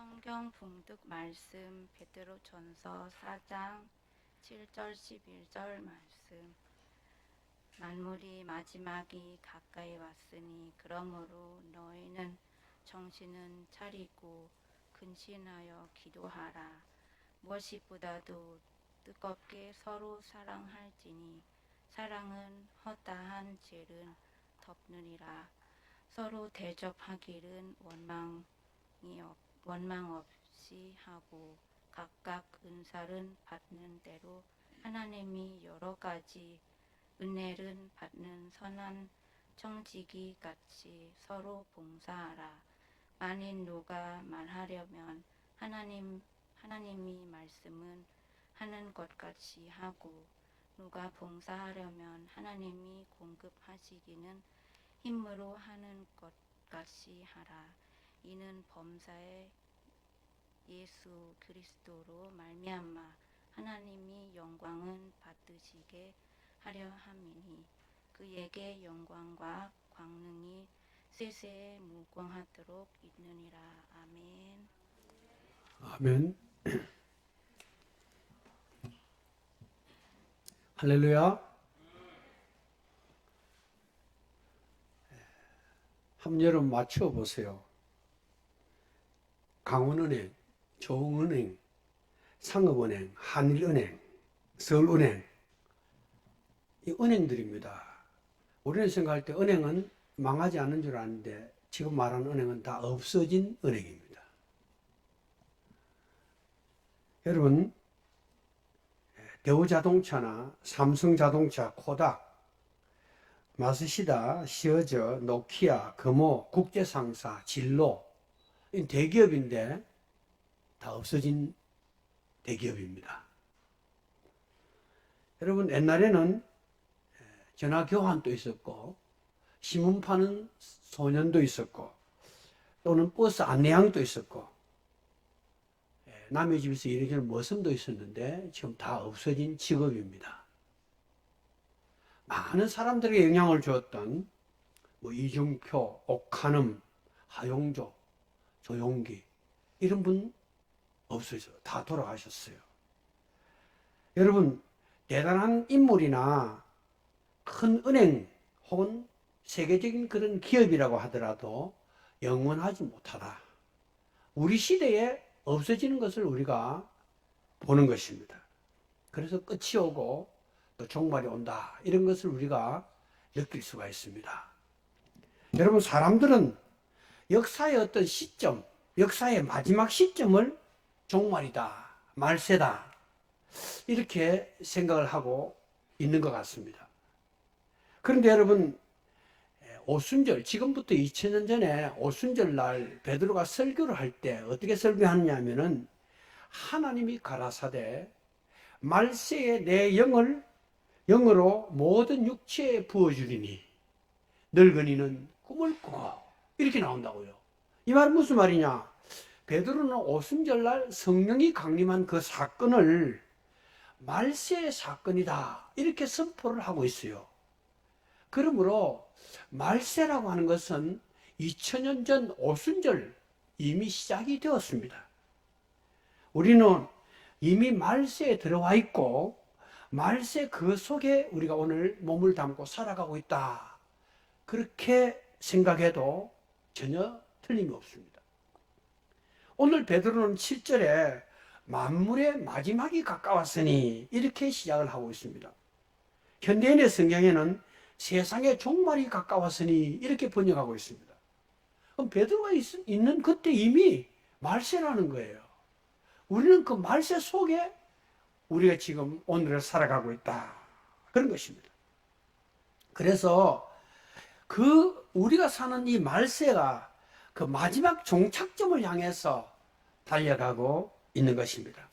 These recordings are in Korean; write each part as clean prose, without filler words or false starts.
성경 봉독 말씀 베드로전서 4장 7절 11절 말씀. 만물이 마지막이 가까이 왔으니 그러므로 너희는 정신은 차리고 근신하여 기도하라. 무엇보다도 뜨겁게 서로 사랑할지니 사랑은 허다한 죄를 덮느니라. 서로 대접하기를 원망 없이 하고 각각 은사를 받는 대로 하나님이 여러 가지 은혜를 받는 선한 청지기 같이 서로 봉사하라. 만일 누가 말하려면 하나님이 말씀은 하는 것 같이 하고 누가 봉사하려면 하나님이 공급하시기는 힘으로 하는 것 같이 하라. 이는 범사에 예수 그리스도로 말미암아 하나님이 영광을 받으시게 하려 함이니 그에게 영광과 광능이 세세에 무궁하도록 있느니라. 아멘. 아멘. 할렐루야. 한번 여러분 맞춰 보세요. 강원은행, 조흥은행, 상업은행, 한일은행, 서울은행, 이 은행들입니다. 우리는 생각할 때 은행은 망하지 않는 줄 아는데 지금 말하는 은행은 다 없어진 은행입니다. 여러분, 대우자동차나 삼성자동차, 코닥, 마스시다, 시어저, 노키아, 금호, 국제상사, 진로, 이 대기업인데 다 없어진 대기업입니다. 여러분, 옛날에는 전화교환도 있었고 신문 파는 소년도 있었고 또는 버스 안내양도 있었고 남의 집에서 이리저리 머슴도 있었는데 지금 다 없어진 직업입니다. 많은 사람들에게 영향을 주었던 이중표, 옥한음, 하용조, 조용기 이런 분 없어졌어요. 다 돌아가셨어요. 여러분, 대단한 인물이나 큰 은행 혹은 세계적인 그런 기업이라고 하더라도 영원하지 못하다. 우리 시대에 없어지는 것을 우리가 보는 것입니다. 그래서 끝이 오고 또 종말이 온다. 이런 것을 우리가 느낄 수가 있습니다. 여러분, 사람들은 역사의 어떤 시점, 역사의 마지막 시점을 종말이다, 말세다, 이렇게 생각을 하고 있는 것 같습니다. 그런데 여러분, 오순절, 지금부터 2000년 전에 오순절 날 베드로가 설교를 할 때 어떻게 설교하느냐 하면은 하나님이 가라사대 말세에 내 영으로 모든 육체에 부어주리니 늙은이는 꿈을 꾸고 이렇게 나온다고요. 이 말은 무슨 말이냐? 베드로는 오순절 날 성령이 강림한 그 사건을 말세의 사건이다 이렇게 선포를 하고 있어요. 그러므로 말세라고 하는 것은 2000년 전 오순절 이미 시작이 되었습니다. 우리는 이미 말세에 들어와 있고 말세 그 속에 우리가 오늘 몸을 담고 살아가고 있다. 그렇게 생각해도 전혀 틀림이 없습니다. 오늘 베드로는 7절에 만물의 마지막이 가까웠으니 이렇게 시작을 하고 있습니다. 현대인의 성경에는 세상의 종말이 가까웠으니 이렇게 번역하고 있습니다. 그럼 베드로가 있는 그때 이미 말세라는 거예요. 우리는 그 말세 속에 우리가 지금 오늘을 살아가고 있다. 그런 것입니다. 그래서 우리가 사는 이 말세가 그 마지막 종착점을 향해서 달려가고 있는 것입니다.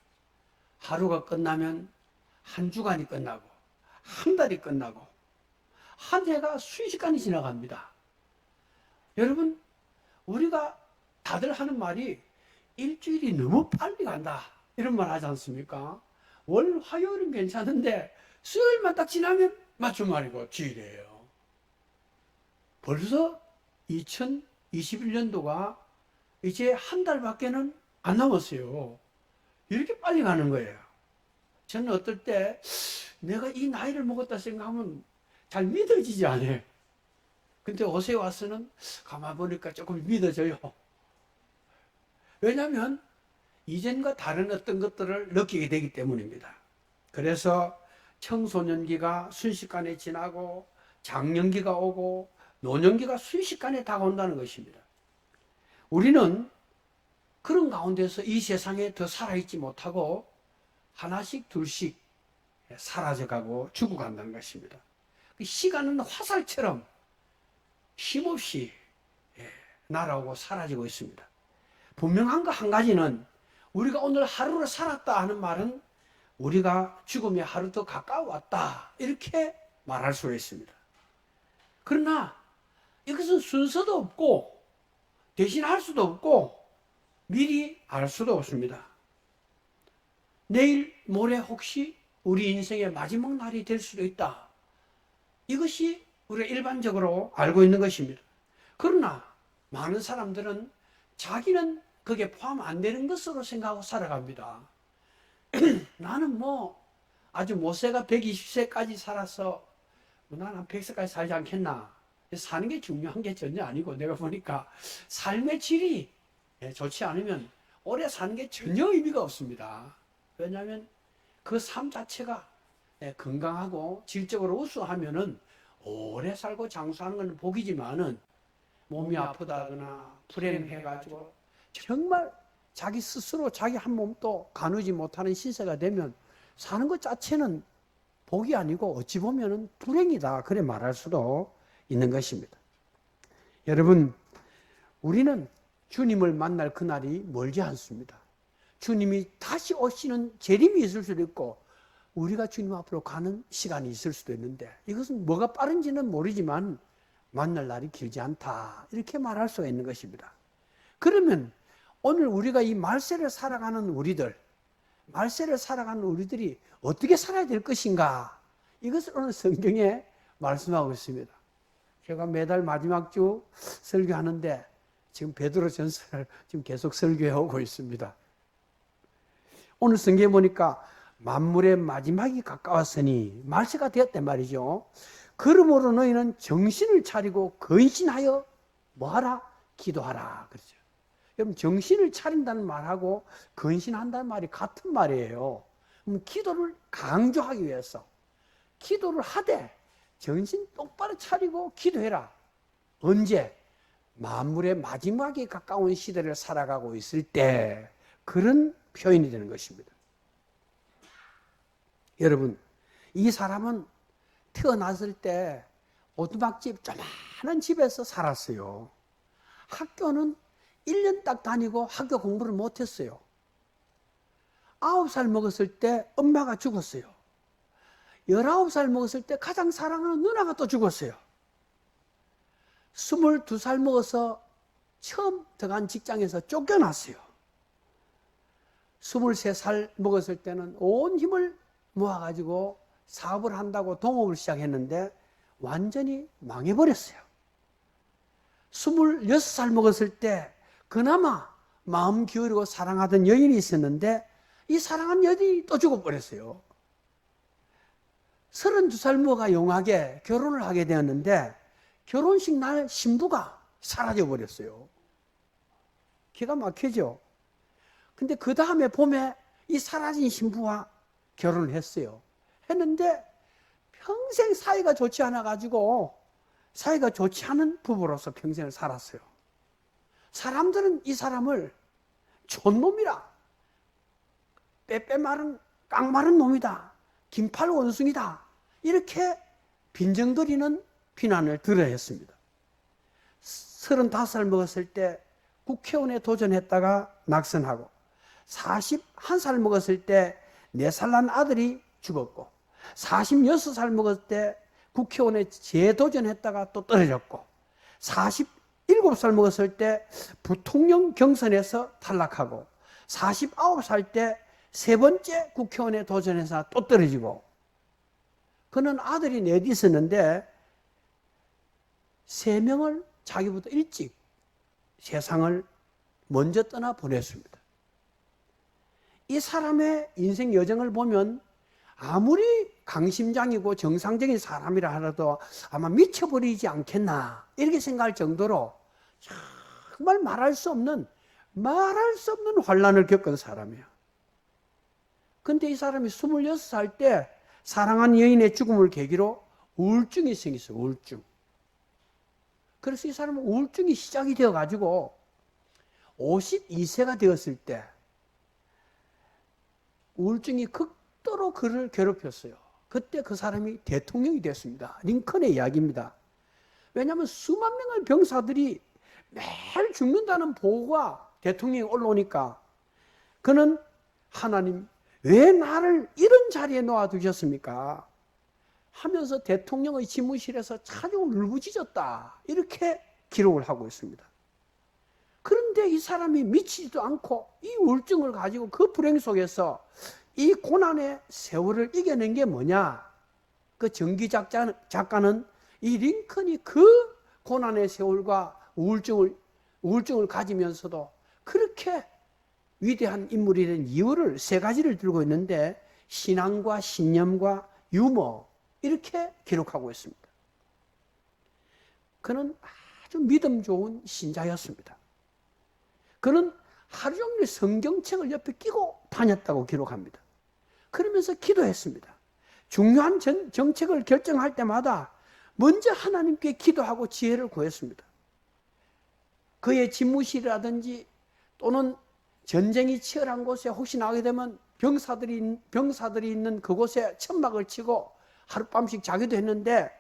하루가 끝나면 한 주간이 끝나고 한 달이 끝나고 한 해가 순식간에 지나갑니다. 여러분, 우리가 다들 하는 말이 일주일이 너무 빨리 간다 이런 말 하지 않습니까? 월, 화요일은 괜찮은데 수요일만 딱 지나면 맞춤말이고 주일이에요. 벌써 2021년도가 이제 한 달밖에는 안 남았어요. 이렇게 빨리 가는 거예요. 저는 어떨 때 내가 이 나이를 먹었다 생각하면 잘 믿어지지 않아요. 근데 옷에 와서는 가만 보니까 조금 믿어져요. 왜냐하면 이전과 다른 어떤 것들을 느끼게 되기 때문입니다. 그래서 청소년기가 순식간에 지나고 장년기가 오고 노년기가 순식간에 다가온다는 것입니다. 우리는 그런 가운데서 이 세상에 더 살아있지 못하고 하나씩 둘씩 사라져가고 죽어간다는 것입니다. 시간은 화살처럼 쉼없이 날아오고 사라지고 있습니다. 분명한 거 한 가지는 우리가 오늘 하루를 살았다 하는 말은 우리가 죽음에 하루 더 가까워왔다 이렇게 말할 수가 있습니다. 그러나 이것은 순서도 없고 대신할 수도 없고 미리 알 수도 없습니다. 내일 모레 혹시 우리 인생의 마지막 날이 될 수도 있다. 이것이 우리가 일반적으로 알고 있는 것입니다. 그러나 많은 사람들은 자기는 거기에 포함 안 되는 것으로 생각하고 살아갑니다. 나는 뭐 아주 모세가 120세까지 살아서 나는 한 100세까지 살지 않겠나. 사는 게 중요한 게 전혀 아니고 내가 보니까 삶의 질이 좋지 않으면 오래 사는 게 전혀 의미가 없습니다. 왜냐하면 그 삶 자체가 건강하고 질적으로 우수하면은 오래 살고 장수하는 건 복이지만은 몸이 아프다거나 불행해가지고 정말 자기 스스로 자기 한 몸도 가누지 못하는 신세가 되면 사는 것 자체는 복이 아니고 어찌 보면은 불행이다. 그래 말할 수도 있는 것입니다. 여러분, 우리는 주님을 만날 그날이 멀지 않습니다. 주님이 다시 오시는 재림이 있을 수도 있고 우리가 주님 앞으로 가는 시간이 있을 수도 있는데 이것은 뭐가 빠른지는 모르지만 만날 날이 길지 않다. 이렇게 말할 수가 있는 것입니다. 그러면 오늘 우리가 이 말세를 살아가는 우리들이 어떻게 살아야 될 것인가? 이것을 오늘 성경에 말씀하고 있습니다. 제가 매달 마지막 주 설교하는데 지금 베드로 전서를 지금 계속 설교해 오고 있습니다. 오늘 성경에 보니까 만물의 마지막이 가까웠으니 말세가 되었단 말이죠. 그러므로 너희는 정신을 차리고 근신하여 뭐하라? 기도하라. 그렇죠. 여러분, 정신을 차린다는 말하고 근신한다는 말이 같은 말이에요. 기도를 강조하기 위해서 기도를 하되 정신 똑바로 차리고 기도해라. 언제? 만물의 마지막에 가까운 시대를 살아가고 있을 때 그런 표현이 되는 것입니다. 여러분, 이 사람은 태어났을 때 오두막집 조그마한 집에서 살았어요. 학교는 1년 딱 다니고 학교 공부를 못했어요. 9살 먹었을 때 엄마가 죽었어요. 19살 먹었을 때 가장 사랑하는 누나가 또 죽었어요. 22살 먹어서 처음 들어간 직장에서 쫓겨났어요. 23살 먹었을 때는 온 힘을 모아가지고 사업을 한다고 동업을 시작했는데 완전히 망해버렸어요. 26살 먹었을 때 그나마 마음 기울이고 사랑하던 여인이 있었는데 이 사랑한 여인이 또 죽어버렸어요. 32살 먹어가 용하게 결혼을 하게 되었는데 결혼식 날 신부가 사라져버렸어요. 기가 막히죠. 근데 그 다음에 봄에 이 사라진 신부와 결혼을 했어요. 했는데 평생 사이가 좋지 않아가지고 사이가 좋지 않은 부부로서 평생을 살았어요. 사람들은 이 사람을 촌놈이라, 빼빼 마른 깡마른 놈이다, 긴팔 원숭이다, 이렇게 빈정거리는 비난을 들어야 했습니다. 35살 먹었을 때 국회의원에 도전했다가 낙선하고 41살 먹었을 때 4살 난 아들이 죽었고 46살 먹었을 때 국회의원에 재도전했다가 또 떨어졌고 47살 먹었을 때 부통령 경선에서 탈락하고 49살 때 3번째 국회의원에 도전해서 또 떨어지고 그는 아들이 4이 있었는데 3명을 자기보다 일찍 세상을 먼저 떠나 보냈습니다. 이 사람의 인생 여정을 보면 아무리 강심장이고 정상적인 사람이라 하더라도 아마 미쳐버리지 않겠나 이렇게 생각할 정도로 정말 말할 수 없는 환난을 겪은 사람이에요. 근데 이 사람이 26살 때 사랑한 여인의 죽음을 계기로 우울증이 생겼어요. 우울증. 그래서 이 사람은 우울증이 시작이 되어가지고 52세가 되었을 때 우울증이 극도로 그를 괴롭혔어요. 그때 그 사람이 대통령이 됐습니다. 링컨의 이야기입니다. 왜냐하면 수만 명의 병사들이 매일 죽는다는 보고가 대통령이 올라오니까 그는 하나님 왜 나를 이런 자리에 놓아두셨습니까? 하면서 대통령의 집무실에서 자주 울부짖었다. 이렇게 기록을 하고 있습니다. 그런데 이 사람이 미치지도 않고 이 우울증을 가지고 그 불행 속에서 이 고난의 세월을 이겨낸 게 뭐냐? 그 전기 작가는 이 링컨이 그 고난의 세월과 우울증을 가지면서도 그렇게 위대한 인물이 된 이유를 세 가지를 들고 있는데 신앙과 신념과 유머 이렇게 기록하고 있습니다. 그는 아주 믿음 좋은 신자였습니다. 그는 하루 종일 성경책을 옆에 끼고 다녔다고 기록합니다. 그러면서 기도했습니다. 중요한 정책을 결정할 때마다 먼저 하나님께 기도하고 지혜를 구했습니다. 그의 집무실이라든지 또는 전쟁이 치열한 곳에 혹시 나가게 되면 병사들이 있는 그곳에 천막을 치고 하룻밤씩 자기도 했는데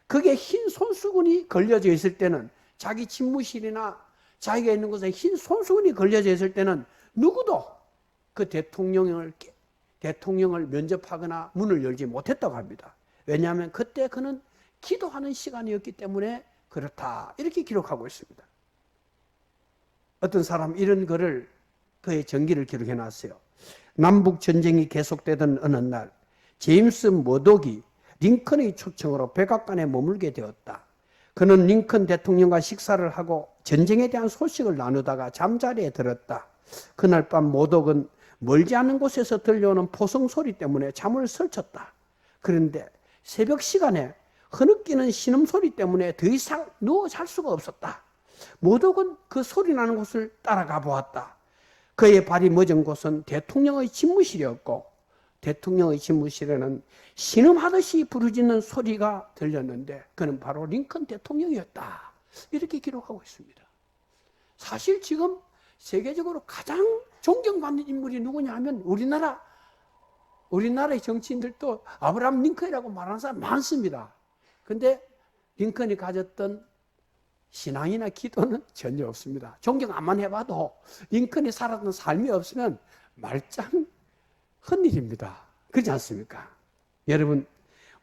그게 흰 손수건이 걸려져 있을 때는 자기 집무실이나 자기가 있는 곳에 흰 손수건이 걸려져 있을 때는 누구도 그 대통령을 면접하거나 문을 열지 못했다고 합니다. 왜냐하면 그때 그는 기도하는 시간이었기 때문에 그렇다. 이렇게 기록하고 있습니다. 어떤 사람 이런 글을 그의 전기를 기록해 놨어요. 남북 전쟁이 계속되던 어느 날 제임스 머독이 링컨의 초청으로 백악관에 머물게 되었다. 그는 링컨 대통령과 식사를 하고 전쟁에 대한 소식을 나누다가 잠자리에 들었다. 그날 밤 머독은 멀지 않은 곳에서 들려오는 포성 소리 때문에 잠을 설쳤다. 그런데 새벽 시간에 흐느끼는 신음소리 때문에 더 이상 누워 잘 수가 없었다. 머독은 그 소리 나는 곳을 따라가 보았다. 그의 발이 멎은 곳은 대통령의 집무실이었고 대통령의 집무실에는 신음하듯이 부르짖는 소리가 들렸는데 그는 바로 링컨 대통령이었다. 이렇게 기록하고 있습니다. 사실 지금 세계적으로 가장 존경받는 인물이 누구냐 하면 우리나라의 정치인들도 아브라함 링컨이라고 말하는 사람 많습니다. 근데 링컨이 가졌던 신앙이나 기도는 전혀 없습니다. 존경 안만 해봐도 링컨이 살았던 삶이 없으면 말짱 헛일입니다. 그렇지 않습니까? 여러분,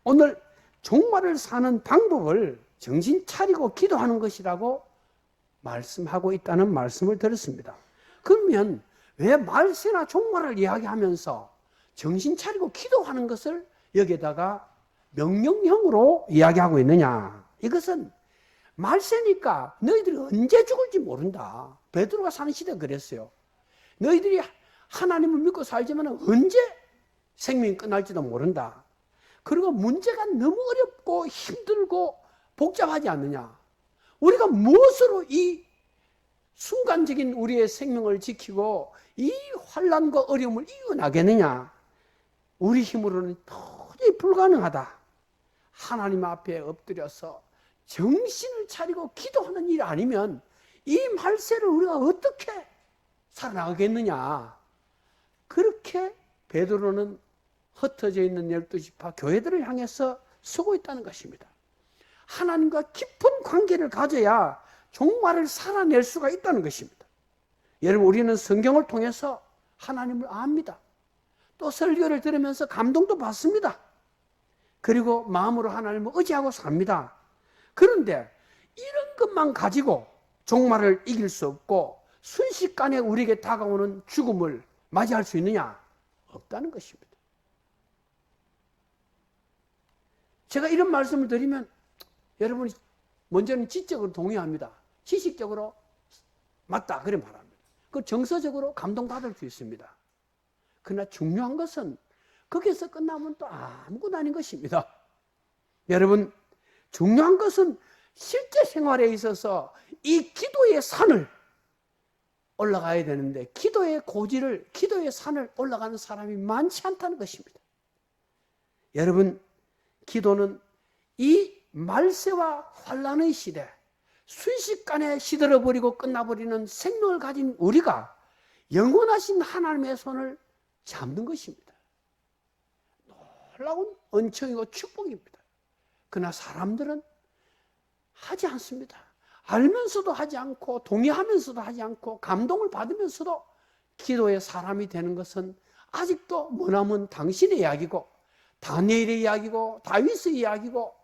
오늘 종말을 사는 방법을 정신 차리고 기도하는 것이라고 말씀하고 있다는 말씀을 들었습니다. 그러면 왜 말세나 종말을 이야기하면서 정신 차리고 기도하는 것을 여기에다가 명령형으로 이야기하고 있느냐? 이것은 말세니까 너희들이 언제 죽을지 모른다. 베드로가 사는 시대가 그랬어요. 너희들이 하나님을 믿고 살지만 언제 생명이 끝날지도 모른다. 그리고 문제가 너무 어렵고 힘들고 복잡하지 않느냐. 우리가 무엇으로 이 순간적인 우리의 생명을 지키고 이 환난과 어려움을 이겨나겠느냐. 우리 힘으로는 도저히 불가능하다. 하나님 앞에 엎드려서 정신을 차리고 기도하는 일 아니면 이 말세를 우리가 어떻게 살아나가겠느냐. 그렇게 베드로는 흩어져 있는 12지파 교회들을 향해서 쓰고 있다는 것입니다. 하나님과 깊은 관계를 가져야 종말을 살아낼 수가 있다는 것입니다. 여러분, 우리는 성경을 통해서 하나님을 압니다. 또 설교를 들으면서 감동도 받습니다. 그리고 마음으로 하나님을 의지하고 삽니다. 그런데 이런 것만 가지고 종말을 이길 수 없고 순식간에 우리에게 다가오는 죽음을 맞이할 수 있느냐? 없다는 것입니다. 제가 이런 말씀을 드리면 여러분이 먼저는 지적으로 동의합니다. 지식적으로 맞다 그래 말합니다. 그 정서적으로 감동받을 수 있습니다. 그러나 중요한 것은 거기서 끝나면 또 아무것도 아닌 것입니다. 여러분, 중요한 것은 실제 생활에 있어서 이 기도의 산을 올라가야 되는데 기도의 고지를, 기도의 산을 올라가는 사람이 많지 않다는 것입니다. 여러분, 기도는 이 말세와 환란의 시대, 순식간에 시들어버리고 끝나버리는 생명을 가진 우리가 영원하신 하나님의 손을 잡는 것입니다. 놀라운 은총이고 축복입니다. 그러나 사람들은 하지 않습니다. 알면서도 하지 않고 동의하면서도 하지 않고 감동을 받으면서도 기도의 사람이 되는 것은 아직도 머나먼 당신의 이야기고 다니엘의 이야기고 다윗의 이야기고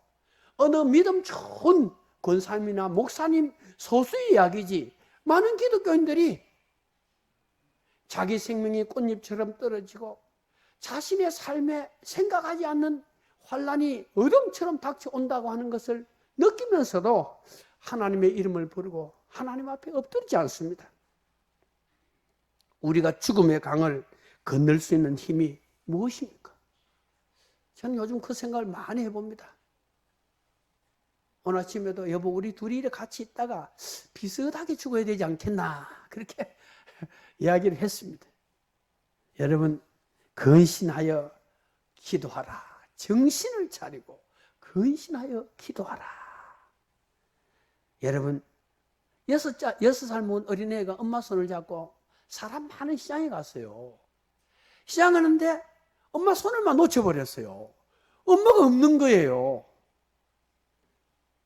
어느 믿음 좋은 권사님이나 목사님 소수의 이야기지, 많은 기독교인들이 자기 생명이 꽃잎처럼 떨어지고 자신의 삶에 생각하지 않는 환란이 어둠처럼 닥쳐온다고 하는 것을 느끼면서도 하나님의 이름을 부르고 하나님 앞에 엎드리지 않습니다. 우리가 죽음의 강을 건널 수 있는 힘이 무엇입니까? 저는 요즘 그 생각을 많이 해봅니다. 오늘 아침에도 여보 우리 둘이 같이 있다가 비슷하게 죽어야 되지 않겠나 그렇게 이야기를 했습니다. 여러분, 근신하여 기도하라. 정신을 차리고 근신하여 기도하라. 여러분, 6살 먹은 어린애가 엄마 손을 잡고 사람 많은 시장에 갔어요. 시장 가는데 엄마 손을만 놓쳐버렸어요. 엄마가 없는 거예요.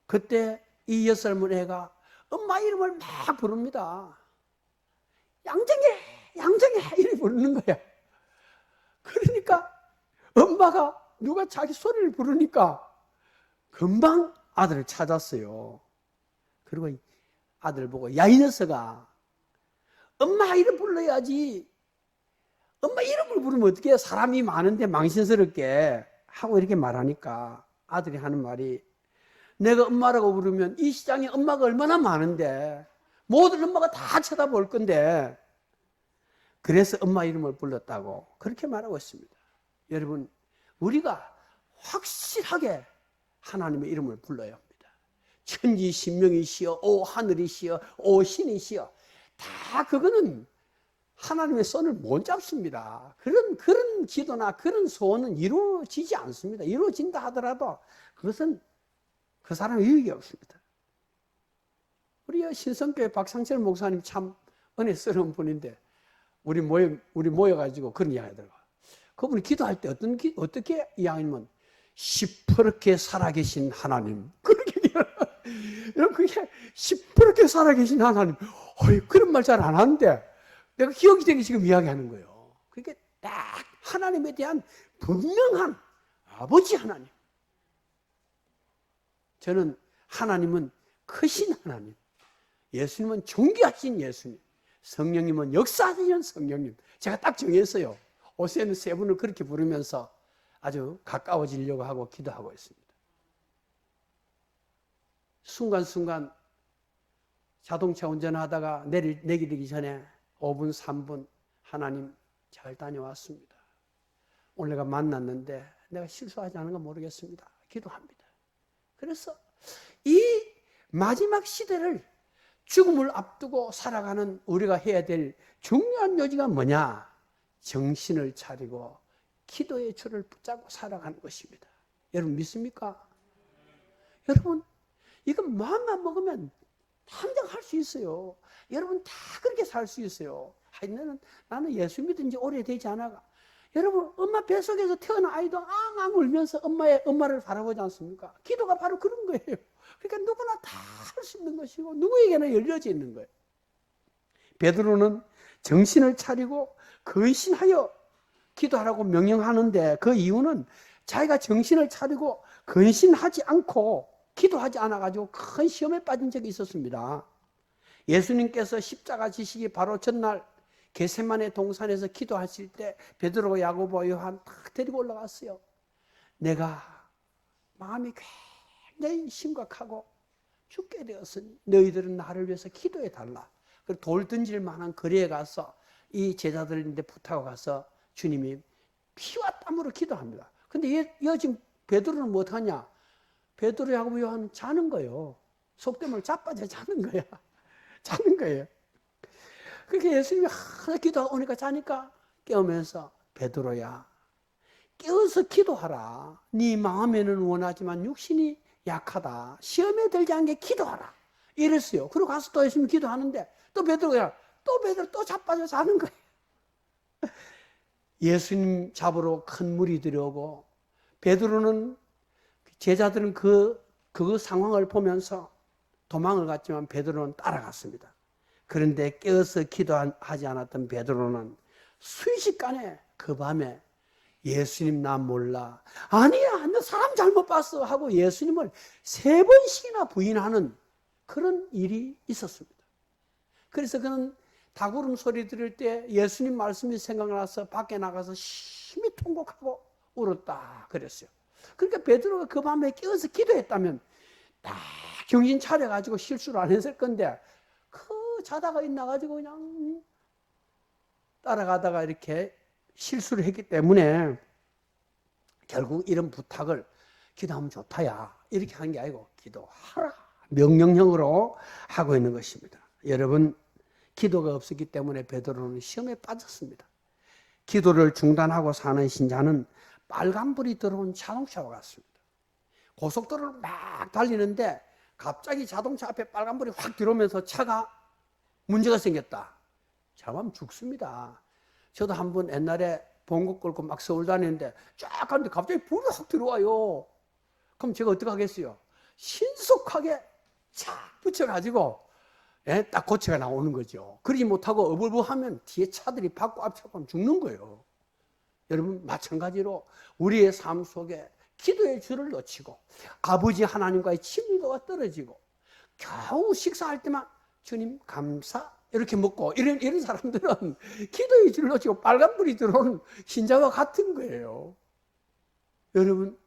그때 이 6살 먹은 애가 엄마 이름을 막 부릅니다. 양정해, 양정해 이렇게 부르는 거야. 그러니까 엄마가 누가 자기 소리를 부르니까 금방 아들을 찾았어요. 그리고 아들 보고 야 이 녀석아, 엄마 이름 불러야지. 엄마 이름을 부르면 어떻게 해? 사람이 많은데 망신스럽게 하고 이렇게 말하니까 아들이 하는 말이, 내가 엄마라고 부르면 이 시장에 엄마가 얼마나 많은데 모든 엄마가 다 쳐다볼 건데 그래서 엄마 이름을 불렀다고 그렇게 말하고 있습니다. 여러분, 우리가 확실하게 하나님의 이름을 불러야 합니다. 천지 신명이시여 오 하늘이시여 오 신이시여, 다 그거는 하나님의 손을 못 잡습니다. 그런 기도나 그런 소원은 이루어지지 않습니다. 이루어진다 하더라도 그것은 그 사람의 유익이 없습니다. 우리 신성교회 박상철 목사님 참 은혜스러운 분인데 우리 모여가지고 그런 이야기 하더라고요. 그분이 기도할 때 어떻게 이야기하면 시퍼렇게 살아계신 하나님, 그렇게 여러분, 그게 시퍼렇게 살아계신 하나님, 그런 말 잘 안 하는데 내가 기억이 되게 지금 이야기하는 거예요. 그게 딱 하나님에 대한 분명한 아버지 하나님. 저는 하나님은 크신 하나님, 예수님은 존귀하신 예수님, 성령님은 역사하시는 성령님. 제가 딱 정했어요. 옷에는 세 분을 그렇게 부르면서 아주 가까워지려고 하고 기도하고 있습니다. 순간순간 자동차 운전하다가 내리기 전에 5분, 3분 하나님 잘 다녀왔습니다. 오늘 내가 만났는데 내가 실수하지 않은 건 모르겠습니다. 기도합니다. 그래서 이 마지막 시대를 죽음을 앞두고 살아가는 우리가 해야 될 중요한 요지가 뭐냐? 정신을 차리고 기도의 줄을 붙잡고 살아가는 것입니다. 여러분 믿습니까? 여러분, 이건 마음만 먹으면 당장 할 수 있어요. 여러분 다 그렇게 살 수 있어요. 나는 예수 믿은 지 오래되지 않아가. 여러분, 엄마 뱃속에서 태어난 아이도 앙앙 울면서 엄마를 바라보지 않습니까? 기도가 바로 그런 거예요. 그러니까 누구나 다 할 수 있는 것이고 누구에게나 열려져 있는 거예요. 베드로는 정신을 차리고 근신하여 기도하라고 명령하는데 그 이유는 자기가 정신을 차리고 근신하지 않고 기도하지 않아가지고 큰 시험에 빠진 적이 있었습니다. 예수님께서 십자가 지시기 바로 전날 겟세마네 동산에서 기도하실 때 베드로, 야고보, 요한 딱 데리고 올라갔어요. 내가 마음이 굉장히 심각하고 죽게 되었으니 너희들은 나를 위해서 기도해 달라. 그리고 돌 던질 만한 거리에 가서 이 제자들인데 부탁하고 가서 주님이 피와 땀으로 기도합니다. 근데 지금 베드로는 뭐 어떡하냐? 베드로, 야고보, 요한은 자는 거예요. 속된 말로 자빠져 자는 거야. 자는 거예요. 그렇게 예수님이 하나 기도하니까 자니까 깨우면서 베드로야, 깨어서 기도하라. 네 마음에는 원하지만 육신이 약하다. 시험에 들지 않게 기도하라. 이랬어요. 그리고 가서 또 예수님이 기도하는데 또 베드로 또 자빠져 자는 거예요. 예수님 잡으러 큰 물이 들어오고 베드로는, 제자들은 그 상황을 보면서 도망을 갔지만 베드로는 따라갔습니다. 그런데 깨어서 기도하지 않았던 베드로는 순식간에 그 밤에 예수님 나 몰라, 아니야 너 사람 잘못 봤어 하고 예수님을 3번씩이나 부인하는 그런 일이 있었습니다. 그래서 그는 닭울음 소리 들을 때 예수님 말씀이 생각나서 밖에 나가서 심히 통곡하고 울었다 그랬어요. 그러니까 베드로가 그 밤에 깨어서 기도했다면 딱 정신 차려가지고 실수를 안 했을 건데 자다가 있나가지고 그냥 따라가다가 이렇게 실수를 했기 때문에 결국 이런 부탁을 기도하면 좋다야 이렇게 한 게 아니고 기도하라 명령형으로 하고 있는 것입니다. 여러분, 기도가 없었기 때문에 베드로는 시험에 빠졌습니다. 기도를 중단하고 사는 신자는 빨간불이 들어온 자동차와 같습니다. 고속도로를 막 달리는데 갑자기 자동차 앞에 빨간불이 확 들어오면서 차가 문제가 생겼다. 자면 죽습니다. 저도 한번 옛날에 봉고 끌고 막 서울 다니는데 쫙 가는데 갑자기 불이 확 들어와요. 그럼 제가 어떻게 하겠어요? 신속하게 착 붙여가지고 딱 고체가 나오는 거죠. 그러지 못하고 어불부하면 뒤에 차들이 받고 앞 차고 하면 죽는 거예요. 여러분, 마찬가지로 우리의 삶 속에 기도의 줄을 놓치고 아버지 하나님과의 친밀도가 떨어지고 겨우 식사할 때만 주님 감사 이렇게 먹고 이런 사람들은 기도의 줄을 놓치고 빨간불이 들어오는 신자와 같은 거예요. 여러분,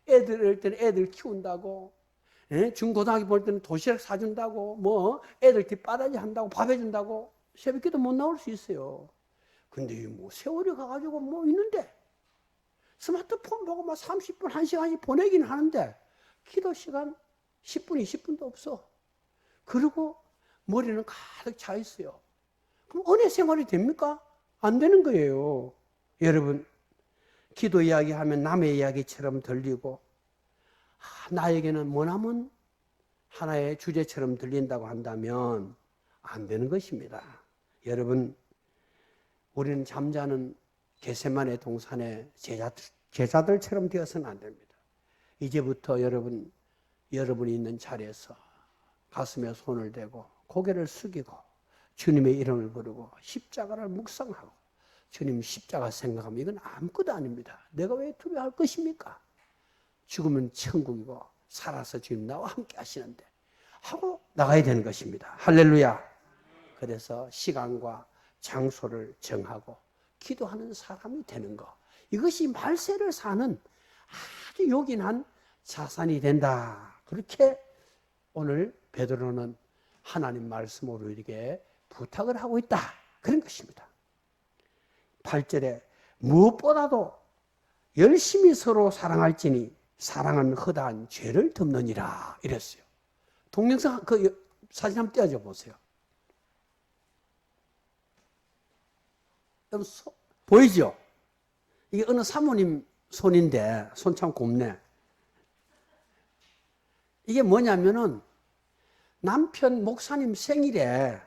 애들 어릴 때는 애들 키운다고, 중고등학교 볼 때는 도시락 사준다고, 뭐 애들 뒷바라지 한다고, 밥 해준다고 새벽기도 못 나올 수 있어요. 근데 뭐 세월이 가가지고 뭐 있는데 스마트폰 보고 막 30분, 1시간씩 보내긴 하는데 기도 시간 10분, 20분도 없어. 그리고 머리는 가득 차 있어요. 그럼 은혜 생활이 됩니까? 안 되는 거예요. 여러분, 기도 이야기하면 남의 이야기처럼 들리고 나에게는 머나먼 하나의 주제처럼 들린다고 한다면 안 되는 것입니다. 여러분, 우리는 잠자는 겟세마네 동산의 제자들처럼 되어서는 안 됩니다. 이제부터 여러분이 있는 자리에서 가슴에 손을 대고 고개를 숙이고 주님의 이름을 부르고 십자가를 묵상하고 주님 십자가 생각하면 이건 아무것도 아닙니다. 내가 왜 두려워할 것입니까? 죽으면 천국이고 살아서 주님 나와 함께 하시는데 하고 나가야 되는 것입니다. 할렐루야. 그래서 시간과 장소를 정하고 기도하는 사람이 되는 것, 이것이 말세를 사는 아주 요긴한 자산이 된다. 그렇게 오늘 베드로는 하나님 말씀으로 우리에게 부탁을 하고 있다. 그런 것입니다. 8절에 무엇보다도 열심히 서로 사랑할지니 사랑은 허다한 죄를 덮느니라 이랬어요. 동영상 그 사진 한번 떼어줘 보세요. 보이죠? 이게 어느 사모님 손인데 손 참 곱네. 이게 뭐냐면은 남편 목사님 생일에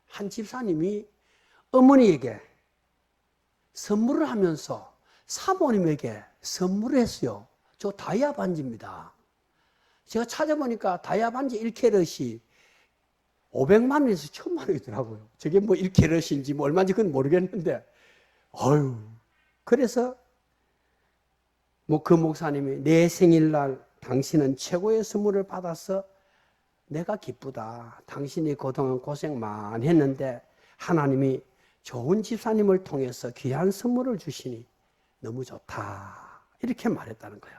한 집사님이 어머니에게 선물을 하면서 사모님에게 선물을 했어요. 저 다이아 반지입니다. 제가 찾아보니까 다이아 반지 1캐럿이 500만 원에서 1000만 원이더라고요. 저게 뭐 1캐럿인지 뭐 얼마인지 그건 모르겠는데, 그래서 뭐 그 목사님이 내 생일날 당신은 최고의 선물을 받아서 내가 기쁘다. 당신이 그동안 고생 많이 했는데 하나님이 좋은 집사님을 통해서 귀한 선물을 주시니 너무 좋다. 이렇게 말했다는 거예요.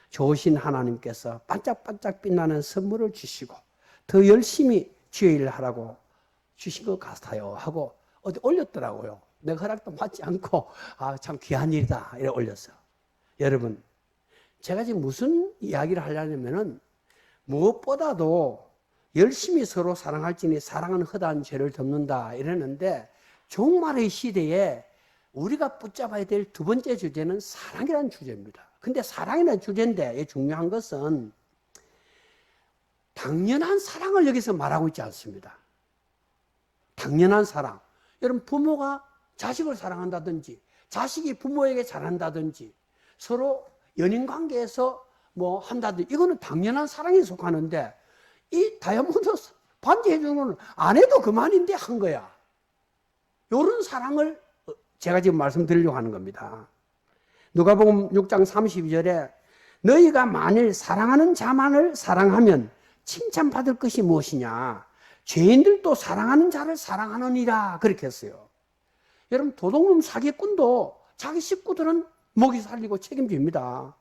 좋으신 하나님께서 반짝반짝 빛나는 선물을 주시고 더 열심히 주의 일을 하라고 주신 것 같아요 하고 어디 올렸더라고요. 내가 허락도 받지 않고, 아, 참 귀한 일이다. 이래 올렸어. 여러분, 제가 지금 무슨 이야기를 하려냐면은, 무엇보다도 열심히 서로 사랑할지니 사랑은 허다한 죄를 덮는다. 이러는데, 종말의 시대에 우리가 붙잡아야 될 두 번째 주제는 사랑이라는 주제입니다. 근데 사랑이라는 주제인데, 중요한 것은 당연한 사랑을 여기서 말하고 있지 않습니다. 당연한 사랑. 여러분, 부모가 자식을 사랑한다든지, 자식이 부모에게 잘한다든지, 서로 연인 관계에서 뭐 한다든지, 이거는 당연한 사랑에 속하는데, 이 다이아몬드 반지해주는 건 안 해도 그만인데 한 거야. 이런 사랑을 제가 지금 말씀드리려고 하는 겁니다. 누가복음 6장 32절에 너희가 만일 사랑하는 자만을 사랑하면 칭찬받을 것이 무엇이냐? 죄인들도 사랑하는 자를 사랑하느니라. 그렇게 했어요. 여러분, 도둑놈 사기꾼도 자기 식구들은 먹이 살리고 책임집니다.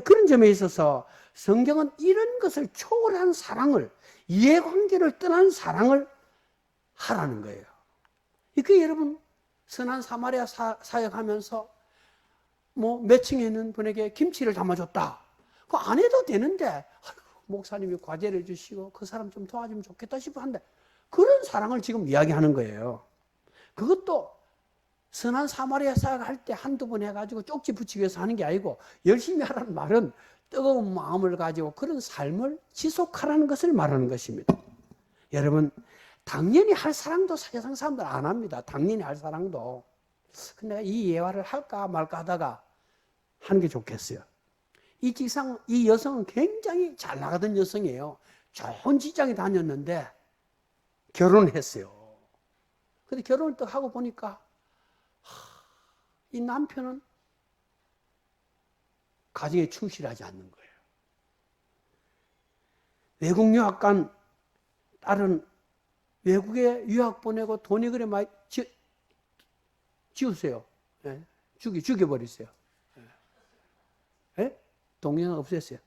그런 점에 있어서 성경은 이런 것을 초월한 사랑을, 이해관계를 떠난 사랑을 하라는 거예요. 그 여러분, 선한 사마리아 사역하면서 뭐 몇 층에 있는 분에게 김치를 담아줬다. 그거 안 해도 되는데, 아이고, 목사님이 과제를 해주시고 그 사람 좀 도와주면 좋겠다 싶어 한데, 그런 사랑을 지금 이야기하는 거예요. 그것도 선한 사마리아 사역할 때 한두 번 해가지고 쪽지 붙이기 위해서 하는 게 아니고, 열심히 하라는 말은 뜨거운 마음을 가지고 그런 삶을 지속하라는 것을 말하는 것입니다. 여러분, 당연히 할 사랑도 세상 사람들 안 합니다. 당연히 할 사랑도. 근데 내가 이 예화를 할까 말까 하다가 하는 게 좋겠어요. 이 여성은 굉장히 잘 나가던 여성이에요. 좋은 직장에 다녔는데 결혼했어요. 근데 결혼을 또 하고 보니까 이 남편은 가정에 충실하지 않는 거예요. 외국 유학 간 딸은 외국에 유학 보내고 돈이 그래 많이 지우세요. 예? 죽여버리세요. 예? 동영상 없앴어요.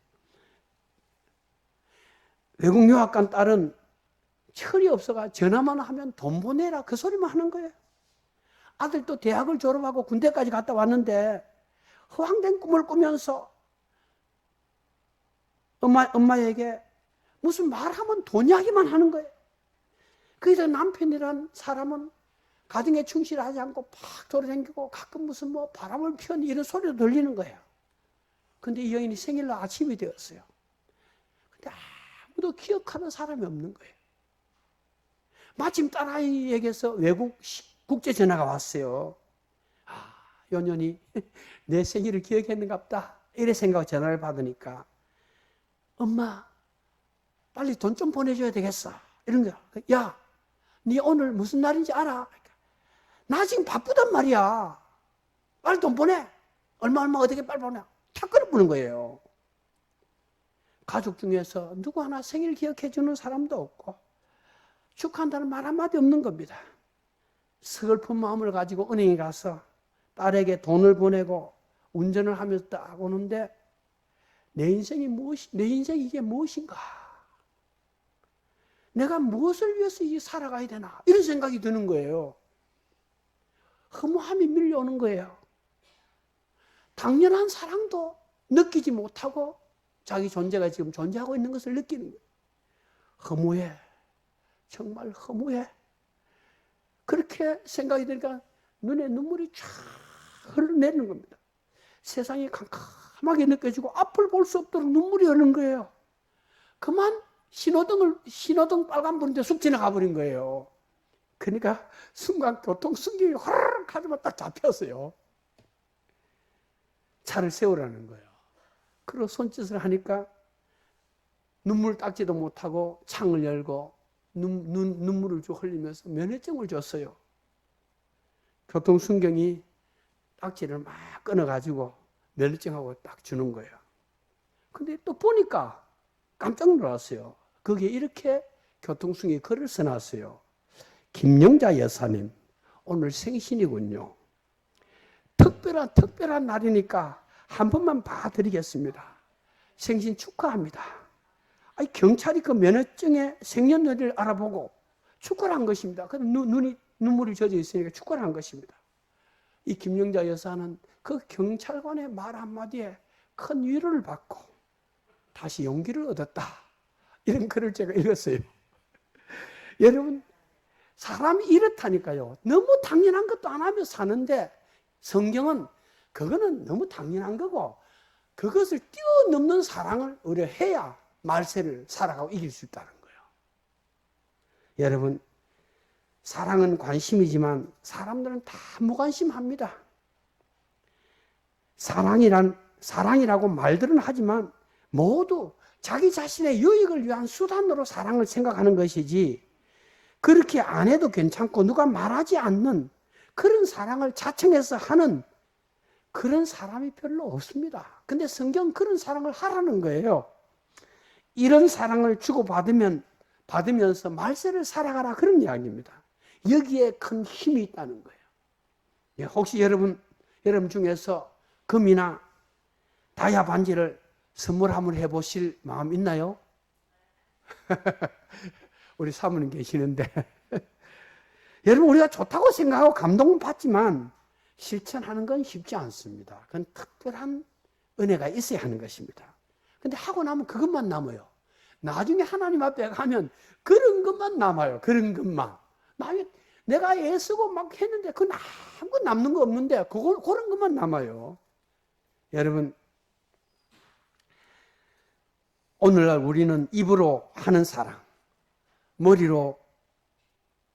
외국 유학 간 딸은 철이 없어가 전화만 하면 돈 보내라 그 소리만 하는 거예요. 아들도 대학을 졸업하고 군대까지 갔다 왔는데 허황된 꿈을 꾸면서 엄마에게 무슨 말하면 돈 이야기만 하는 거예요. 그래서 남편이란 사람은 가정에 충실하지 않고 팍 돌아다니고 가끔 무슨 뭐 바람을 피우는 이런 소리도 들리는 거예요. 근데 이 여인이 생일날 아침이 되었어요. 근데 아무도 기억하는 사람이 없는 거예요. 마침 딸아이에게서 외국 국제 전화가 왔어요. 요 년이 내 생일을 기억했는갑다. 이래 생각 전화를 받으니까 엄마 빨리 돈 좀 보내줘야 되겠어. 이런 거야. 야, 네 오늘 무슨 날인지 알아? 나 지금 바쁘단 말이야. 빨리 돈 보내. 얼마 어떻게 빨리 보내. 탁 끊어보는 거예요. 가족 중에서 누구 하나 생일 기억해 주는 사람도 없고 축하한다는 말 한마디 없는 겁니다. 서글픈 마음을 가지고 은행에 가서 딸에게 돈을 보내고 운전을 하면서 딱 오는데 내 인생이 이게 무엇인가? 내가 무엇을 위해서 살아가야 되나? 이런 생각이 드는 거예요. 허무함이 밀려오는 거예요. 당연한 사랑도 느끼지 못하고 자기 존재가 지금 존재하고 있는 것을 느끼는 거예요. 허무해. 정말 허무해. 그렇게 생각이 드니까 눈에 눈물이 쫙 흘러내리는 겁니다. 세상이 캄캄하게 느껴지고 앞을 볼 수 없도록 눈물이 흐르는 거예요. 그만 신호등 빨간불인데 쑥 지나가 버린 거예요. 그러니까 순간 교통순경이 호르륵 하지만 딱 잡혔어요. 차를 세우라는 거예요. 그리고 손짓을 하니까 눈물 닦지도 못하고 창을 열고 눈물을 쭉 흘리면서 면허증을 줬어요. 교통순경이 딱지를 막 끊어가지고 면허증하고 딱 주는 거예요. 근데 또 보니까 깜짝 놀랐어요. 거기에 이렇게 교통순경이 글을 써놨어요. 김영자 여사님, 오늘 생신이군요. 특별한 날이니까 한 번만 봐드리겠습니다. 생신 축하합니다. 아니, 경찰이 그 면허증의 생년월일을 알아보고 축하를 한 것입니다. 그래서 눈이 눈물이 젖어 있으니까 축구를 한 것입니다. 이 김영자 여사는 그 경찰관의 말 한마디에 큰 위로를 받고 다시 용기를 얻었다. 이런 글을 제가 읽었어요. 여러분, 사람이 이렇다니까요. 너무 당연한 것도 안 하며 사는데 성경은 그거는 너무 당연한 거고 그것을 뛰어넘는 사랑을 우리가 해야 말세를 살아가고 이길 수 있다는 거예요. 여러분, 사랑은 관심이지만 사람들은 다 무관심합니다. 사랑이라고 말들은 하지만 모두 자기 자신의 유익을 위한 수단으로 사랑을 생각하는 것이지 그렇게 안 해도 괜찮고 누가 말하지 않는 그런 사랑을 자청해서 하는 그런 사람이 별로 없습니다. 근데 성경은 그런 사랑을 하라는 거예요. 이런 사랑을 받으면서 말세를 살아가라 그런 이야기입니다. 여기에 큰 힘이 있다는 거예요. 혹시 여러분 중에서 금이나 다이아 반지를 선물 한번 해보실 마음 있나요? 우리 사모님 계시는데 여러분 우리가 좋다고 생각하고 감동은 받지만 실천하는 건 쉽지 않습니다. 그건 특별한 은혜가 있어야 하는 것입니다. 근데 하고 나면 그것만 남아요. 나중에 하나님 앞에 가면 그런 것만 남아요. 그런 것만. 내가 애쓰고 막 했는데 그건 아무것도 남는 거 없는데 그런 것만 남아요. 여러분, 오늘날 우리는 입으로 하는 사랑, 머리로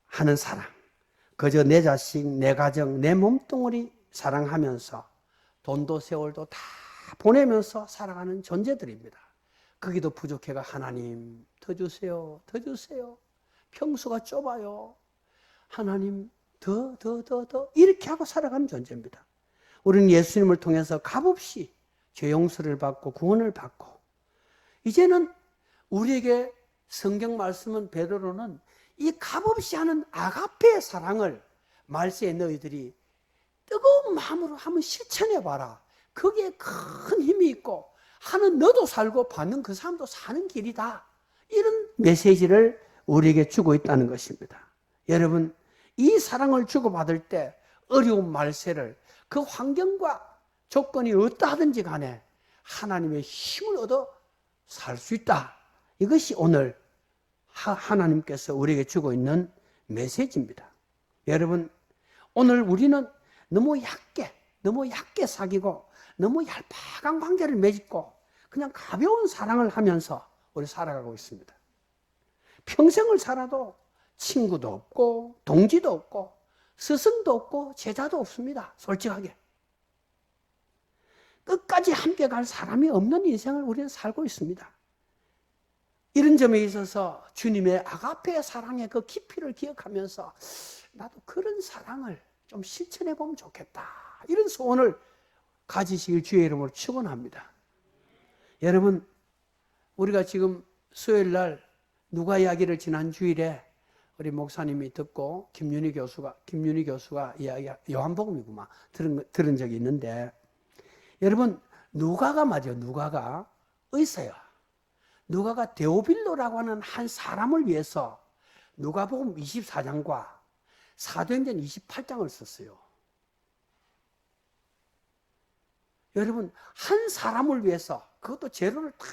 하는 사랑, 그저 내 자식, 내 가정, 내 몸뚱아리 사랑하면서 돈도 세월도 다 보내면서 살아가는 존재들입니다. 거기도 부족해가 하나님 더 주세요, 더 주세요. 평수가 좁아요. 하나님 더 이렇게 하고 살아가는 존재입니다. 우리는 예수님을 통해서 값없이 죄 용서를 받고 구원을 받고 이제는 우리에게 성경 말씀은 베드로는 이 값없이 하는 아가페의 사랑을 말세에 너희들이 뜨거운 마음으로 한번 실천해봐라. 거기에 큰 힘이 있고 하는 너도 살고 받는 그 사람도 사는 길이다. 이런 메시지를 우리에게 주고 있다는 것입니다. 여러분, 이 사랑을 주고받을 때 어려운 말세를 그 환경과 조건이 어떠하든지 간에 하나님의 힘을 얻어 살 수 있다. 이것이 오늘 하나님께서 우리에게 주고 있는 메시지입니다. 여러분, 오늘 우리는 너무 얕게 사귀고 너무 얄팍한 관계를 맺고 그냥 가벼운 사랑을 하면서 우리 살아가고 있습니다. 평생을 살아도 친구도 없고 동지도 없고 스승도 없고 제자도 없습니다. 솔직하게. 끝까지 함께 갈 사람이 없는 인생을 우리는 살고 있습니다. 이런 점에 있어서 주님의 아가페의 사랑의 그 깊이를 기억하면서 나도 그런 사랑을 좀 실천해 보면 좋겠다. 이런 소원을 가지시길 주의 이름으로 축원합니다. 여러분, 우리가 지금 수요일 날 누가 이야기를 지난 주일에 우리 목사님이 듣고 김윤희 교수가 이야기 요한복음이구만 들은 적이 있는데 여러분 누가가 맞아요. 누가가 의사야. 누가가 데오빌로라고 하는 한 사람을 위해서 누가복음 24장과 사도행전 28장을 썼어요. 여러분 한 사람을 위해서 그것도 재료를 다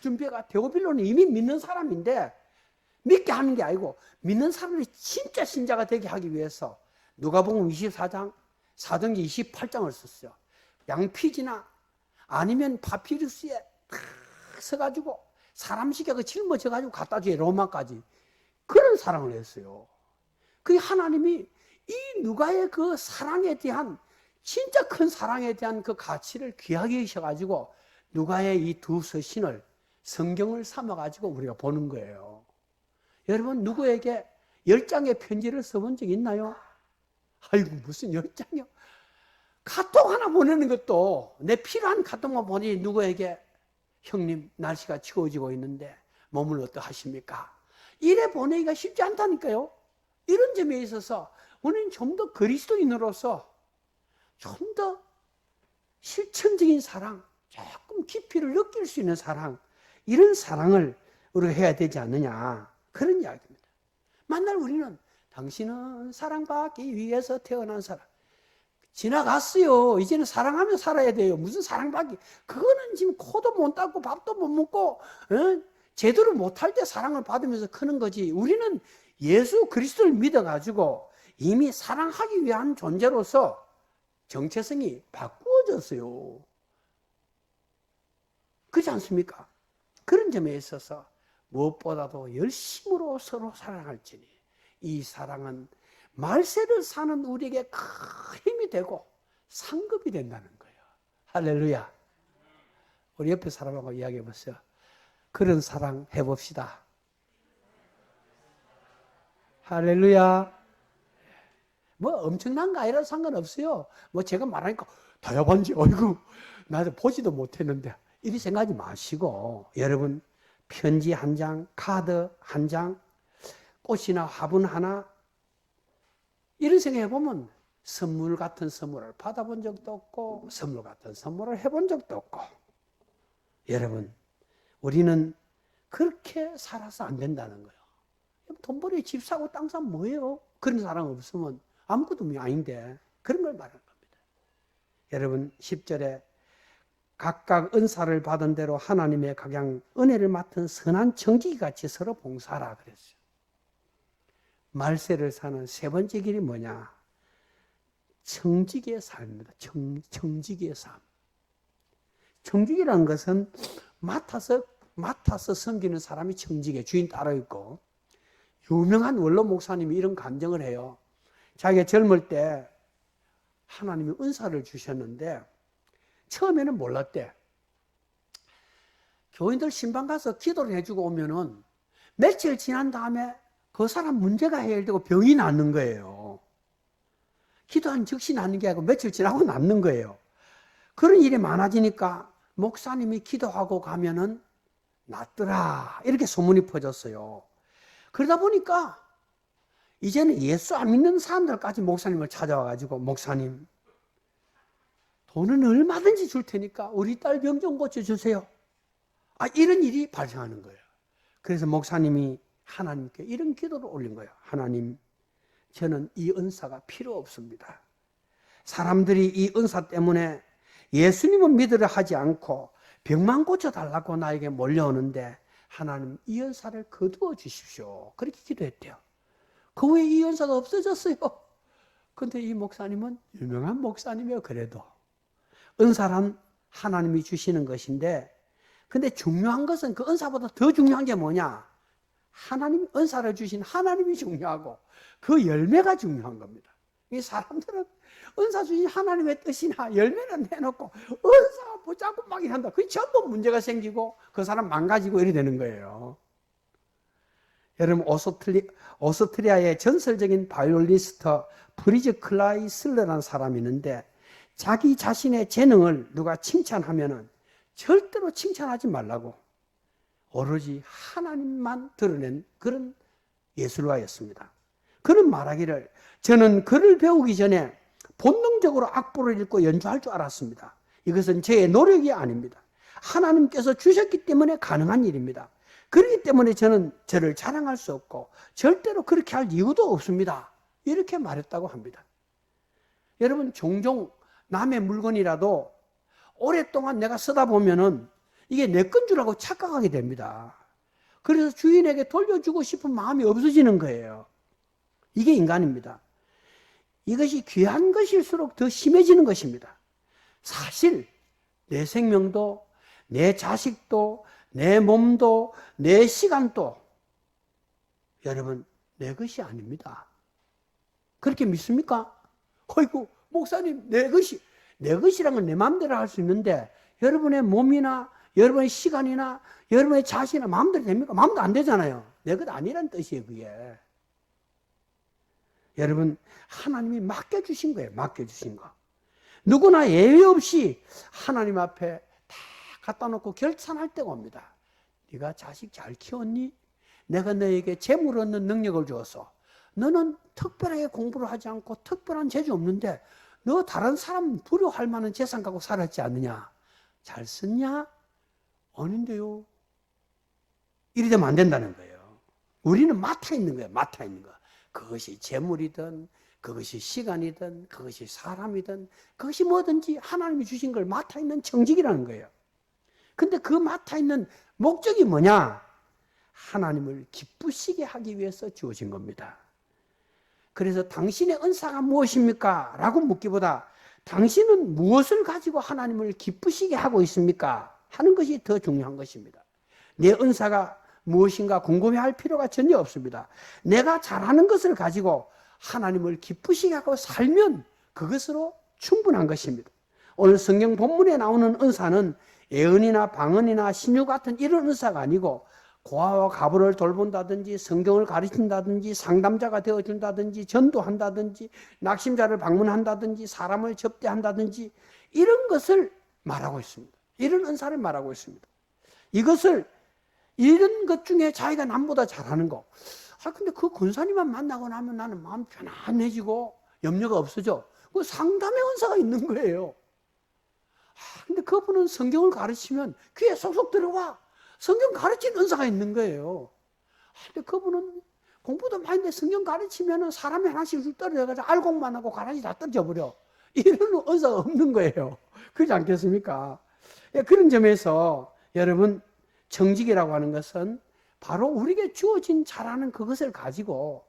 준비해가 데오빌로는 이미 믿는 사람인데 믿게 하는 게 아니고 믿는 사람이 진짜 신자가 되게 하기 위해서 누가복음 24장, 사도행전 28장을 썼어요. 양피지나 아니면 파피루스에 탁 써가지고 사람 시켜서 짊어져가지고 갖다 줘요. 로마까지. 그런 사랑을 했어요. 그 하나님이 이 누가의 그 사랑에 대한 진짜 큰 사랑에 대한 그 가치를 귀하게 여셔가지고 누가의 이 두 서신을 성경을 삼아가지고 우리가 보는 거예요. 여러분 누구에게 10장의 편지를 써본 적 있나요? 아이고 무슨 10장이요? 카톡 하나 보내는 것도 내 필요한 카톡만 보니 누구에게 형님 날씨가 추워지고 있는데 몸을 어떠하십니까? 이래 보내기가 쉽지 않다니까요. 이런 점에 있어서 우리는 좀 더 그리스도인으로서 좀 더 실천적인 사랑, 조금 깊이를 느낄 수 있는 사랑, 이런 사랑을 우리가 해야 되지 않느냐 그런 이야기입니다. 만날 우리는 당신은 사랑받기 위해서 태어난 사람. 지나갔어요. 이제는 사랑하며 살아야 돼요. 무슨 사랑받기. 그거는 지금 코도 못 닦고 밥도 못 먹고 제대로 못할 때 사랑을 받으면서 크는 거지. 우리는 예수 그리스도를 믿어가지고 이미 사랑하기 위한 존재로서 정체성이 바꾸어졌어요. 그렇지 않습니까? 그런 점에 있어서 무엇보다도 열심으로 서로 사랑할지니 이 사랑은 말세를 사는 우리에게 큰 힘이 되고 상급이 된다는 거예요. 할렐루야. 우리 옆에 사람하고 이야기해 보세요. 그런 사랑 해봅시다. 할렐루야. 뭐 엄청난 거 아니라 상관없어요. 뭐 제가 말하니까 다야반지 어이구 나도 보지도 못했는데 이리 생각하지 마시고 여러분 편지 한 장, 카드 한 장, 꽃이나 화분 하나 이런 생각해 보면 선물 같은 선물을 받아본 적도 없고 선물 같은 선물을 해본 적도 없고 여러분 우리는 그렇게 살아서 안 된다는 거예요. 돈 벌이 집 사고 땅 사면 뭐예요? 그런 사람 없으면 아무것도 아닌데 그런 걸 말하는 겁니다. 여러분 10절에 각각 은사를 받은 대로 하나님의 각양 은혜를 맡은 선한 청지기같이 서로 봉사하라 그랬어요. 말세를 사는 세 번째 길이 뭐냐? 청지기의 삶입니다. 청지기의 삶. 청지기라는 것은 맡아서 섬기는 사람이 청지기, 주인 따로 있고 유명한 원로 목사님이 이런 감정을 해요. 자기가 젊을 때 하나님이 은사를 주셨는데 처음에는 몰랐대. 교인들 신방 가서 기도를 해주고 오면은 며칠 지난 다음에 그 사람 문제가 해결되고 병이 낫는 거예요. 기도한 즉시 낫는 게 아니고 며칠 지나고 낫는 거예요. 그런 일이 많아지니까 목사님이 기도하고 가면은 낫더라. 이렇게 소문이 퍼졌어요. 그러다 보니까 이제는 예수 안 믿는 사람들까지 목사님을 찾아와가지고 목사님 돈은 얼마든지 줄 테니까 우리 딸 병 좀 고쳐주세요. 이런 일이 발생하는 거예요. 그래서 목사님이 하나님께 이런 기도를 올린 거예요. 하나님, 저는 이 은사가 필요 없습니다. 사람들이 이 은사 때문에 예수님은 믿으려 하지 않고 병만 고쳐달라고 나에게 몰려오는데 하나님 이 은사를 거두어 주십시오. 그렇게 기도했대요. 그 후에 이 은사가 없어졌어요. 그런데 이 목사님은 유명한 목사님이에요. 그래도 은사란 하나님이 주시는 것인데 근데 중요한 것은 그 은사보다 더 중요한 게 뭐냐? 하나님이 은사를 주신 하나님이 중요하고 그 열매가 중요한 겁니다. 이 사람들은 은사 주신 하나님의 뜻이나 열매는 내놓고 은사 붙잡고 막 이런다. 그게 전부 문제가 생기고 그 사람 망가지고 이래 되는 거예요. 여러분 오스트리아의 전설적인 바이올리스트 프리즈 클라이슬러라는 사람이 있는데 자기 자신의 재능을 누가 칭찬하면은 절대로 칭찬하지 말라고 오로지 하나님만 드러낸 그런 예술가였습니다. 그는 말하기를 저는 글을 배우기 전에 본능적으로 악보를 읽고 연주할 줄 알았습니다. 이것은 제 노력이 아닙니다. 하나님께서 주셨기 때문에 가능한 일입니다. 그렇기 때문에 저는 저를 자랑할 수 없고 절대로 그렇게 할 이유도 없습니다. 이렇게 말했다고 합니다. 여러분 종종 남의 물건이라도 오랫동안 내가 쓰다 보면은 이게 내 건 줄 알고 착각하게 됩니다. 그래서 주인에게 돌려주고 싶은 마음이 없어지는 거예요. 이게 인간입니다. 이것이 귀한 것일수록 더 심해지는 것입니다. 사실 내 생명도 내 자식도 내 몸도 내 시간도 여러분 내 것이 아닙니다. 그렇게 믿습니까? 어이구 목사님 내 것이란 건 내 마음대로 할 수 있는데 여러분의 몸이나 여러분의 시간이나 여러분의 자신이나 마음대로 됩니까? 마음대로 안 되잖아요. 내 것 아니란 뜻이에요 그게. 여러분 하나님이 맡겨주신 거예요. 맡겨주신 거. 누구나 예외 없이 하나님 앞에 다 갖다 놓고 결산할 때가 옵니다. 네가 자식 잘 키웠니? 내가 너에게 재물 얻는 능력을 주었어. 너는 특별하게 공부를 하지 않고 특별한 재주 없는데 너 다른 사람 부러워할 만한 재산 갖고 살았지 않느냐? 잘 썼냐? 아닌데요. 이래 되면 안 된다는 거예요. 우리는 맡아 있는 거예요. 맡아 있는 거. 그것이 재물이든 그것이 시간이든 그것이 사람이든 그것이 뭐든지 하나님이 주신 걸 맡아 있는 청직이라는 거예요. 근데 그 맡아 있는 목적이 뭐냐? 하나님을 기쁘시게 하기 위해서 주어진 겁니다. 그래서 당신의 은사가 무엇입니까? 라고 묻기보다 당신은 무엇을 가지고 하나님을 기쁘시게 하고 있습니까? 하는 것이 더 중요한 것입니다. 내 은사가 무엇인가 궁금해할 필요가 전혀 없습니다. 내가 잘하는 것을 가지고 하나님을 기쁘시게 하고 살면 그것으로 충분한 것입니다. 오늘 성경 본문에 나오는 은사는 예언이나 방언이나 신유 같은 이런 은사가 아니고 고아와 과부를 돌본다든지 성경을 가르친다든지 상담자가 되어준다든지 전도한다든지 낙심자를 방문한다든지 사람을 접대한다든지 이런 것을 말하고 있습니다. 이런 은사를 말하고 있습니다. 이런 것 중에 자기가 남보다 잘하는 거. 근데 그 권사님만 만나고 나면 나는 마음 편안해지고 염려가 없어져. 그 상담의 은사가 있는 거예요. 근데 그분은 성경을 가르치면 귀에 쏙쏙 들어와. 성경 가르치는 은사가 있는 거예요. 근데 그분은 공부도 많이 했는데 성경 가르치면 사람이 하나씩 쭉 떨어져가지고 알곡만 하고 가라지 다 떨어져 버려. 이런 은사가 없는 거예요. 그렇지 않겠습니까? 그런 점에서 여러분, 정직이라고 하는 것은 바로 우리에게 주어진 잘하는 그것을 가지고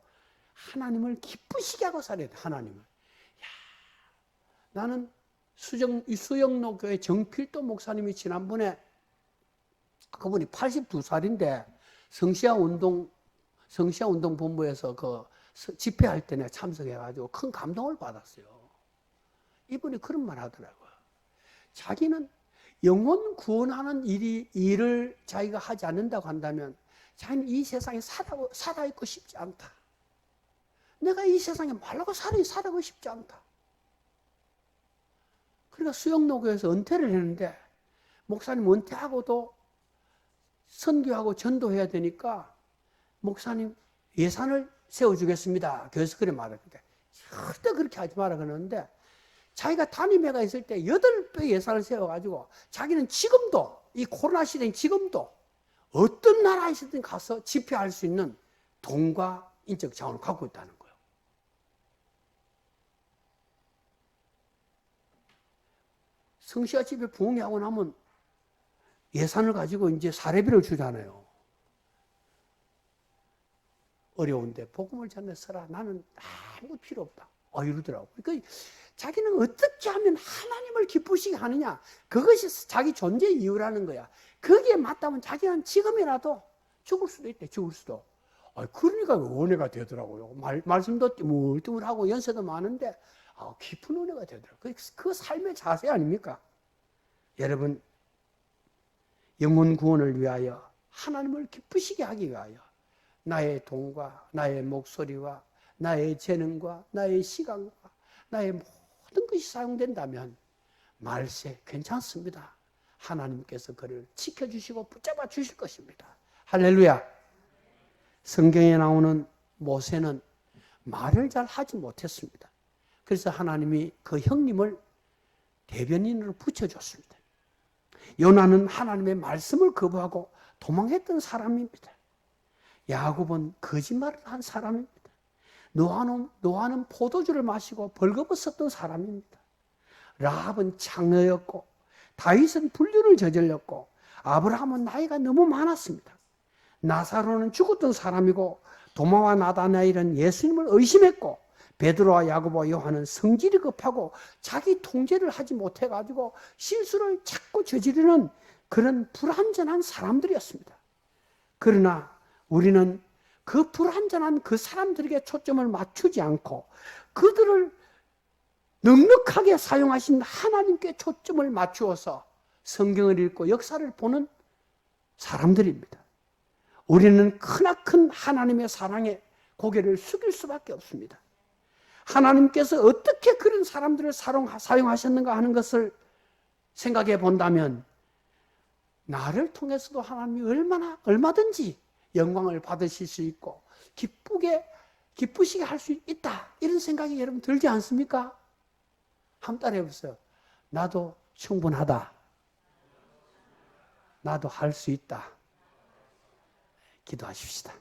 하나님을 기쁘시게 하고 살아야 돼. 하나님을. 나는 수영로 교회 정필도 목사님이 지난번에 그분이 82살인데 성시아운동 본부에서 그 집회할 때 내가 참석해가지고 큰 감동을 받았어요. 이분이 그런 말 하더라고요. 자기는 영혼 구원하는 일을 자기가 하지 않는다고 한다면 자기는 이 세상에 살아있고 싶지 않다. 내가 이 세상에 말라고 살아가고 싶지 않다. 그러니까 수영로교에서 은퇴를 했는데 목사님 은퇴하고도 선교하고 전도해야 되니까 목사님 예산을 세워주겠습니다. 교회에서 그래 말했는데 절대 그렇게 하지 마라 그러는데 자기가 담임회가 있을 때 8배 예산을 세워가지고 자기는 지금도 이 코로나 시대인 지금도 어떤 나라에서든 가서 집회할 수 있는 돈과 인적 자원을 갖고 있다는 거예요. 성시아 집에 부흥회하고 나면 예산을 가지고 이제 사례비를 주잖아요. 어려운데 복음을 전해서라. 나는 아무 필요 없다. 이러더라고. 그러니까 자기는 어떻게 하면 하나님을 기쁘시게 하느냐. 그것이 자기 존재의 이유라는 거야. 거기에 맞다면 자기는 지금이라도 죽을 수도 있대. 죽을 수도. 그러니까 은혜가 되더라고요. 말씀도 띠물띠물하고 연세도 많은데 깊은 은혜가 되더라고요. 그 삶의 자세 아닙니까? 여러분, 영혼 구원을 위하여 하나님을 기쁘시게 하기 위하여 나의 돈과 나의 목소리와 나의 재능과 나의 시간과 나의 모든 것이 사용된다면 말세 괜찮습니다. 하나님께서 그를 지켜주시고 붙잡아 주실 것입니다. 할렐루야. 성경에 나오는 모세는 말을 잘 하지 못했습니다. 그래서 하나님이 그 형님을 대변인으로 붙여줬습니다. 요나는 하나님의 말씀을 거부하고 도망했던 사람입니다. 야곱은 거짓말을 한 사람입니다. 노아는 포도주를 마시고 벌거벗었던 사람입니다. 라합은 창녀였고 다윗은 불륜을 저질렀고 아브라함은 나이가 너무 많았습니다. 나사로는 죽었던 사람이고 도마와 나다나엘은 예수님을 의심했고 베드로와 야고보와 요한은 성질이 급하고 자기 통제를 하지 못해가지고 실수를 자꾸 저지르는 그런 불완전한 사람들이었습니다. 그러나 우리는 그 불완전한 그 사람들에게 초점을 맞추지 않고 그들을 넉넉하게 사용하신 하나님께 초점을 맞추어서 성경을 읽고 역사를 보는 사람들입니다. 우리는 크나큰 하나님의 사랑에 고개를 숙일 수밖에 없습니다. 하나님께서 어떻게 그런 사람들을 사용하셨는가 하는 것을 생각해 본다면 나를 통해서도 하나님이 얼마든지 영광을 받으실 수 있고 기쁘시게 할 수 있다. 이런 생각이 여러분 들지 않습니까? 한번 따라해보세요. 나도 충분하다. 나도 할 수 있다. 기도하십시다.